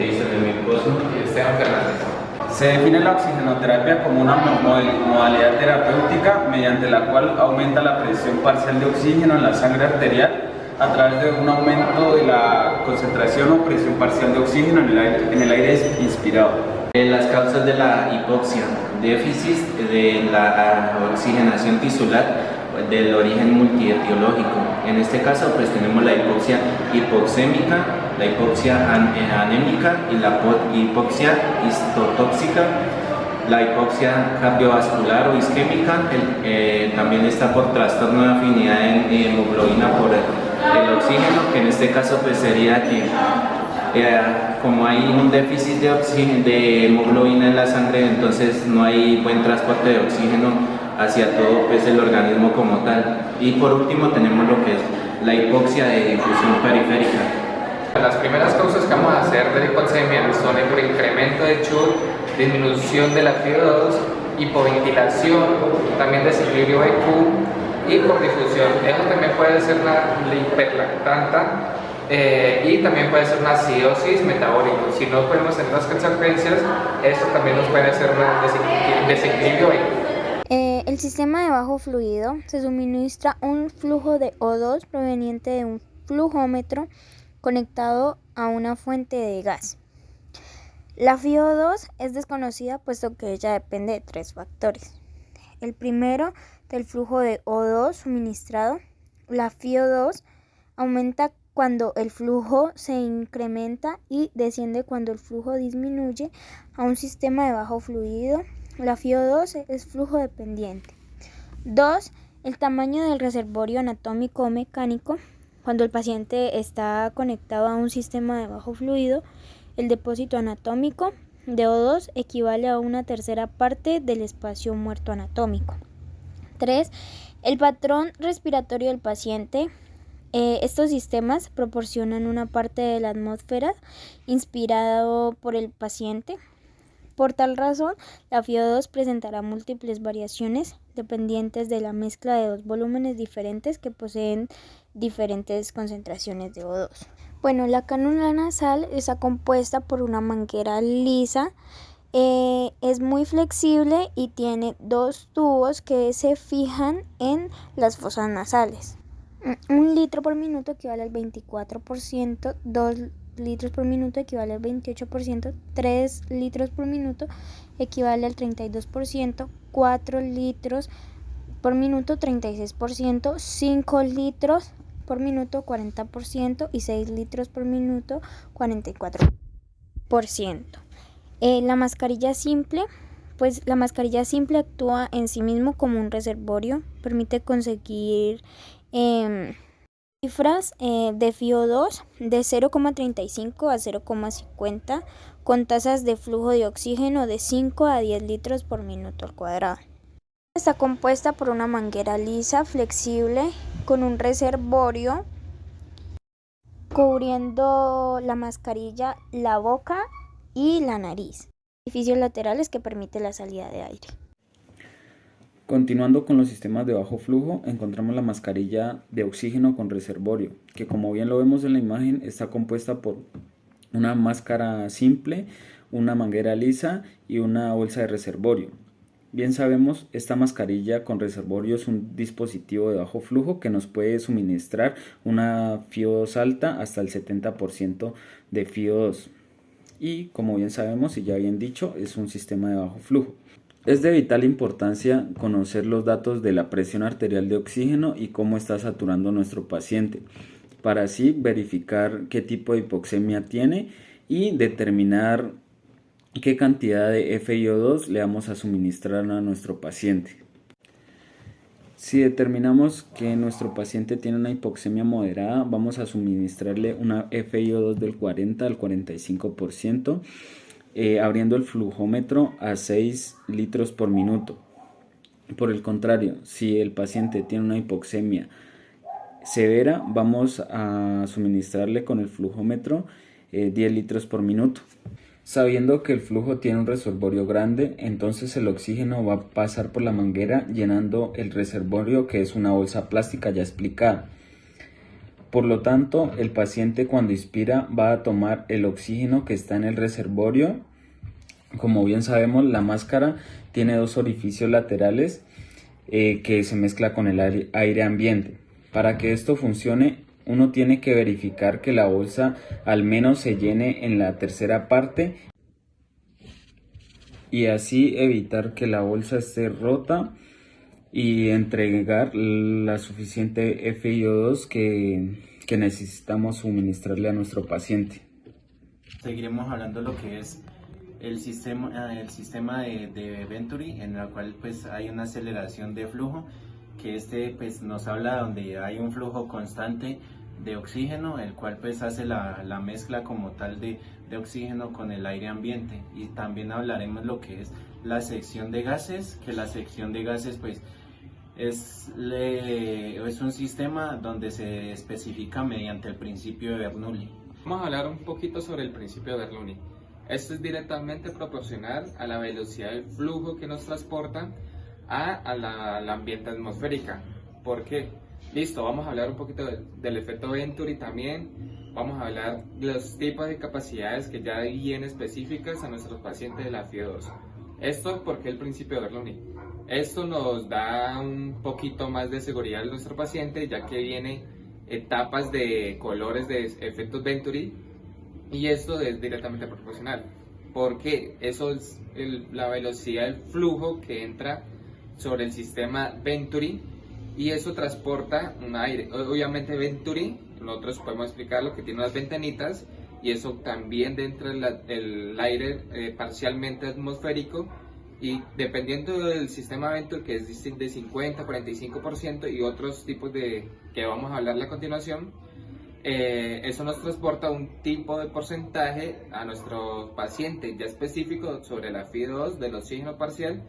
Jason M. Cosmo y Esteban Fernández. Se define la oxigenoterapia como una modalidad terapéutica mediante la cual aumenta la presión parcial de oxígeno en la sangre arterial a través de un aumento de la concentración o presión parcial de oxígeno en el aire inspirado. Las causas de la hipoxia: déficit de la oxigenación tisular del origen multietiológico. En este caso pues tenemos la hipoxia hipoxémica, la hipoxia anémica y la hipoxia histotóxica, la hipoxia cardiovascular o isquémica. También está por trastorno de afinidad en hemoglobina por el oxígeno, que en este caso pues sería que como hay un déficit de hemoglobina en la sangre, entonces no hay buen transporte de oxígeno hacia todo pues, el organismo como tal. Y por último tenemos lo que es la hipoxia de difusión periférica. Las primeras causas que vamos a hacer de la hipoxemia son el por incremento de Chur, disminución de la FiO2, hipoventilación, también desequilibrio IQ y por difusión. Eso también puede ser la hiperlactanta y también puede ser una acidosis metabólica. Si no podemos tener las consecuencias, eso también nos puede hacer un desequilibrio IQ. El sistema de bajo fluido se suministra un flujo de O2 proveniente de un flujómetro conectado a una fuente de gas. La FiO2 es desconocida puesto que ella depende de tres factores. El primero, del flujo de O2 suministrado. La FiO2 aumenta cuando el flujo se incrementa y desciende cuando el flujo disminuye a un sistema de bajo fluido. La FiO2 es flujo dependiente. 2. El tamaño del reservorio anatómico o mecánico. Cuando el paciente está conectado a un sistema de bajo fluido, el depósito anatómico de O2 equivale a una tercera parte del espacio muerto anatómico. 3. El patrón respiratorio del paciente. Estos sistemas proporcionan una parte de la atmósfera inspirado por el paciente. Por tal razón, la FiO2 presentará múltiples variaciones dependientes de la mezcla de dos volúmenes diferentes que poseen diferentes concentraciones de O2. Bueno, la cánula nasal está compuesta por una manguera lisa, es muy flexible y tiene dos tubos que se fijan en las fosas nasales. 1 litro por minuto equivale al 24%, 2 litros por minuto equivale al 28%, 3 litros por minuto equivale al 32%, 4 litros por minuto 36%, 5 litros por minuto 40% y 6 litros por minuto 44%. La mascarilla simple, pues la mascarilla simple actúa en sí mismo como un reservorio, permite conseguir cifras de FiO2 de 0,35 a 0,50 con tasas de flujo de oxígeno de 5 a 10 litros por minuto al cuadrado. Está compuesta por una manguera lisa, flexible, con un reservorio cubriendo la mascarilla, la boca y la nariz. Orificios laterales que permiten la salida de aire. Continuando con los sistemas de bajo flujo, encontramos la mascarilla de oxígeno con reservorio, que como bien lo vemos en la imagen, está compuesta por una máscara simple, una manguera lisa y una bolsa de reservorio. Bien sabemos, esta mascarilla con reservorio es un dispositivo de bajo flujo que nos puede suministrar una FiO2 alta hasta el 70% de FiO2. Y como bien sabemos y ya bien dicho, es un sistema de bajo flujo. Es de vital importancia conocer los datos de la presión arterial de oxígeno y cómo está saturando nuestro paciente, para así verificar qué tipo de hipoxemia tiene y determinar qué cantidad de FiO2 le vamos a suministrar a nuestro paciente. Si determinamos que nuestro paciente tiene una hipoxemia moderada, vamos a suministrarle una FiO2 del 40 al 45%. Abriendo el flujómetro a 6 litros por minuto. Por el contrario, si el paciente tiene una hipoxemia severa, vamos a suministrarle con el flujómetro 10 litros por minuto. Sabiendo que el flujo tiene un reservorio grande, entonces el oxígeno va a pasar por la manguera llenando el reservorio, que es una bolsa plástica ya explicada. Por lo tanto, el paciente cuando inspira va a tomar el oxígeno que está en el reservorio. Como bien sabemos, la máscara tiene dos orificios laterales que se mezcla con el aire ambiente. Para que esto funcione, uno tiene que verificar que la bolsa al menos se llene en la tercera parte y así evitar que la bolsa esté rota y entregar la suficiente FiO2 que necesitamos suministrarle a nuestro paciente. Seguiremos hablando de lo que es el sistema de Venturi, en el cual pues hay una aceleración de flujo, que pues nos habla donde hay un flujo constante de oxígeno, el cual pues hace la mezcla como tal de oxígeno con el aire ambiente. Y también hablaremos lo que es la sección de gases, que la sección de gases pues es un sistema donde se especifica mediante el principio de Bernoulli. Vamos a hablar un poquito sobre el principio de Bernoulli. Esto es directamente proporcional a la velocidad del flujo que nos transporta a la ambiente atmosférica. ¿Por qué? Listo, vamos a hablar un poquito del efecto Venturi también. Vamos a hablar de los tipos de capacidades que ya vienen específicas a nuestros pacientes de la FiO2. Esto porque el principio de Bernoulli. Esto nos da un poquito más de seguridad a nuestro paciente, ya que viene etapas de colores de efectos Venturi, y esto es directamente proporcional, porque eso es la velocidad del flujo que entra sobre el sistema Venturi, y eso transporta un aire. Obviamente Venturi, nosotros podemos explicarlo que tiene unas ventanitas, y eso también dentro del aire parcialmente atmosférico, y dependiendo del sistema Venturi, que es de 50, 45% y otros tipos que vamos a hablar a continuación, eso nos transporta un tipo de porcentaje a nuestro paciente ya específico sobre la FiO2 del oxígeno parcial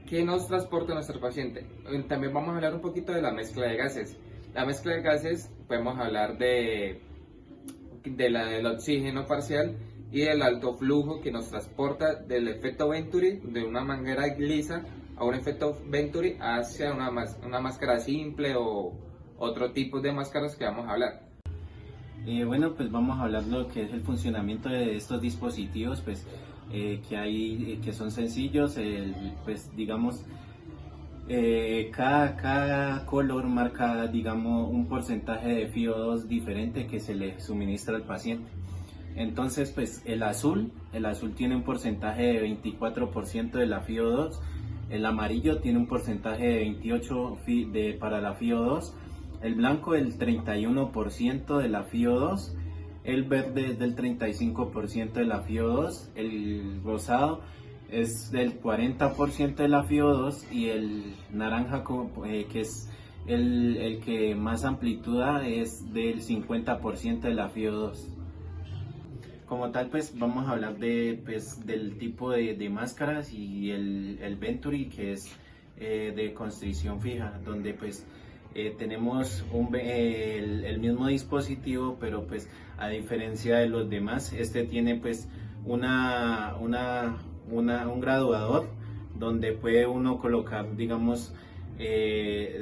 que nos transporta a nuestro paciente. También vamos a hablar un poquito de la mezcla de gases. La mezcla de gases podemos hablar del oxígeno parcial y del alto flujo que nos transporta del efecto Venturi de una manguera lisa a un efecto Venturi hacia una máscara simple o otro tipo de máscaras que vamos a hablar. Bueno, pues vamos a hablar de lo que es el funcionamiento de estos dispositivos, pues que son sencillos, pues digamos, cada color marca, digamos, un porcentaje de FiO2 diferente que se le suministra al paciente. Entonces, pues el azul tiene un porcentaje de 24% de la FiO2, el amarillo tiene un porcentaje de 28% para la FiO2, el blanco del 31% de la FiO2, el verde es del 35% de la FiO2, el rosado es del 40% de la FiO2 y el naranja, que es el que más amplitud da, es del 50% de la FiO2. Como tal, pues vamos a hablar del tipo de máscaras y el Venturi, que es de constricción fija, donde pues tenemos el mismo dispositivo, pero pues a diferencia de los demás, este tiene pues un graduador donde puede uno colocar, digamos, de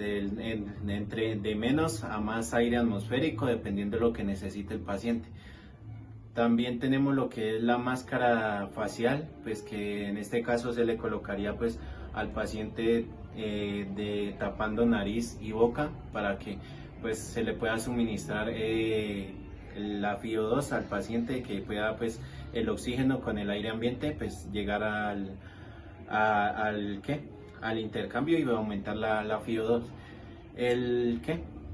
menos a más aire atmosférico dependiendo de lo que necesite el paciente. También tenemos lo que es la máscara facial, pues que en este caso se le colocaría pues al paciente tapando nariz y boca para que pues se le pueda suministrar la FiO2 al paciente, que pueda pues el oxígeno con el aire ambiente pues llegar al intercambio y aumentar la FiO2.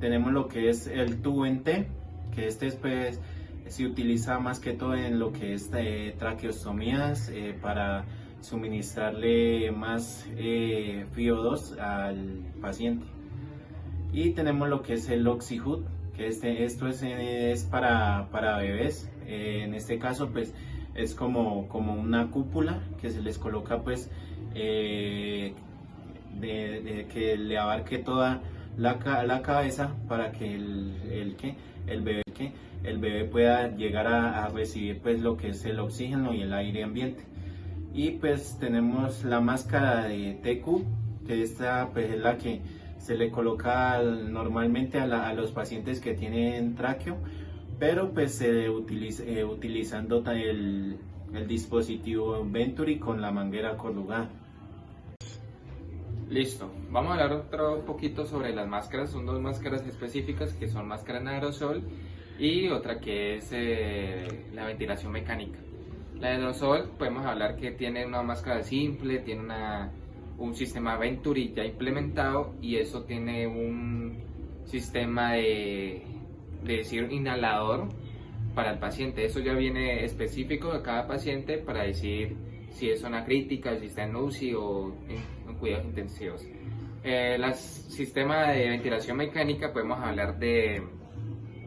Tenemos lo que es el tubo en T, que pues se utiliza más que todo en lo que es traqueostomías para suministrarle más FiO2 al paciente. Y tenemos lo que es el OxyHood, que esto es para bebés. En este caso pues es como una cúpula que se les coloca pues que le abarque toda la cabeza para que el bebé pueda llegar a recibir pues lo que es el oxígeno y el aire ambiente. Y pues tenemos la máscara de TQ, que esta pues es la que Se le coloca normalmente a los pacientes que tienen tráqueo, pero pues se utiliza, utilizando el dispositivo Venturi con la manguera corrugada. Listo, vamos a hablar otro poquito sobre las máscaras. Son dos máscaras específicas que son máscara en aerosol y otra que es la ventilación mecánica. La aerosol podemos hablar que tiene una máscara simple, tiene un sistema Venturi ya implementado y eso tiene un sistema de decir inhalador para el paciente. Eso ya viene específico de cada paciente para decir si es zona crítica, si está en UCI o en cuidados intensivos. El sistema de ventilación mecánica podemos hablar de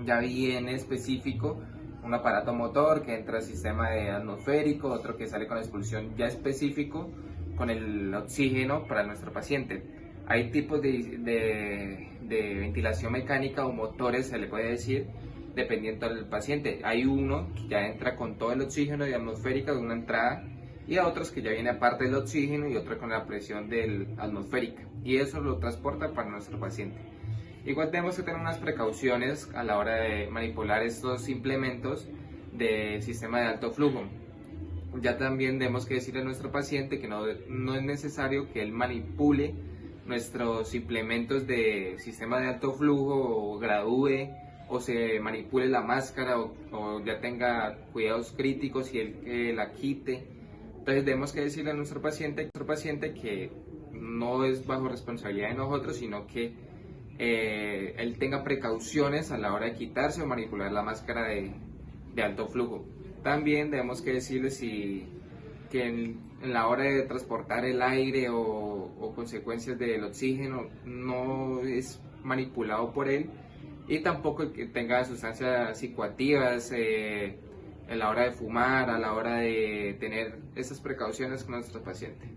ya bien específico, un aparato motor que entra al sistema de atmosférico, otro que sale con expulsión ya específico con el oxígeno para nuestro paciente. Hay tipos de ventilación mecánica o motores, se le puede decir, dependiendo del paciente. Hay uno que ya entra con todo el oxígeno y atmosférica de una entrada, y a otros que ya viene aparte del oxígeno y otro con la presión atmosférica, y eso lo transporta para nuestro paciente. Igual tenemos que tener unas precauciones a la hora de manipular estos implementos de sistema de alto flujo. Ya también tenemos que decirle a nuestro paciente que no es necesario que él manipule nuestros implementos de sistema de alto flujo o gradúe o se manipule la máscara o ya tenga cuidados críticos y él la quite. Entonces tenemos que decirle a nuestro paciente que no es bajo responsabilidad de nosotros, sino que él tenga precauciones a la hora de quitarse o manipular la máscara de alto flujo. También debemos que decirle que en la hora de transportar el aire o consecuencias del oxígeno no es manipulado por él, y tampoco que tenga sustancias psicoactivas a la hora de fumar, a la hora de tener esas precauciones con nuestro paciente.